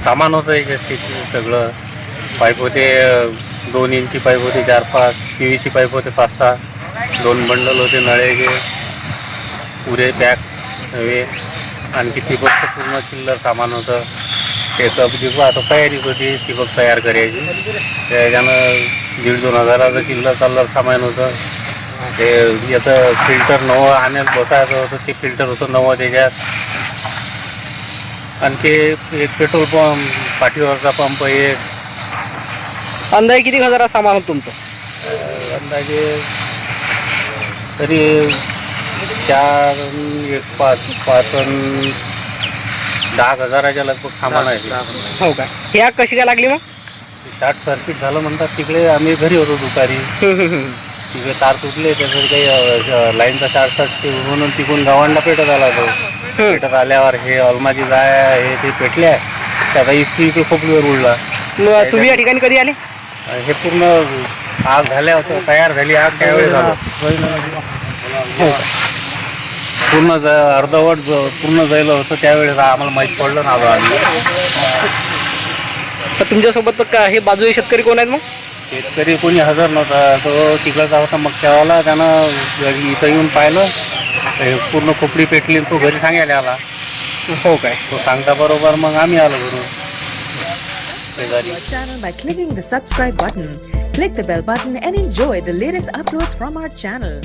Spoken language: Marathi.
सामान होतं याच्यात सगळं. पाईप होते 2 इंची पाईप होते 4-5, PVC पाईप होते 5-6, 2 बंडल होते नळ्याचे पुरे पॅक हवे. आणखी ठिबकचं पूर्ण चिल्लर सामान होतं. ते कप आता तयारीच होती ठिबक तयार करायची. त्याच्यानं 1,500-2 हजाराचं चिल्लर सामान होतं. ते याचं फिल्टर नवं आणत बसायचं होतं, ते फिल्टर होतं नवं त्याच्यात. आणखी एक पेट्रोल पंप, पाठीवरचा पंप एक. अंदाजे किती हजाराचं सामान होतं तुमचं? अंदाजे तरी 4, 5 आणि 10 हजाराच्या लगभग सामान आहे. हो काय? ही आग कशी काय लागली मग? शॉर्ट सर्किट झालं म्हणतात. तिकडे आम्ही घरी होतो दुपारी. तिकडे तार तुटले, त्याचं काही लाईनचा शॉर्ट सर्किट म्हणून तिकडून गावांना पेटत आला तो. पेटत आल्यावर हे अलमाजी जाय हे ते पेटल्या. त्याचा इकडे खोपलीवर उडला. मग तुम्ही या ठिकाणी कधी आले? हे पूर्ण आग झाल्या होतं, तयार झाली आग त्यावेळेस झालं. पूर्ण अर्धवट पूर्ण जायला होतं त्यावेळेस आम्हाला माहीत पडलं ना. आम्ही तर तुमच्यासोबत हे बाजूचे शेतकरी कोण आहेत मग? शेतकरी कोणी हजर नव्हता. तो तिकडचा होता मगच्यावाला. त्यानं इथं येऊन पाहिलं, पूर्ण खोपडी पेटली. तो घरी सांगायला आला. हो काय? तो सांगता बरोबर मग आम्ही आलो घरून शेजारी. Channel by clicking the subscribe button. Click the bell button and enjoy the latest uploads from our channel.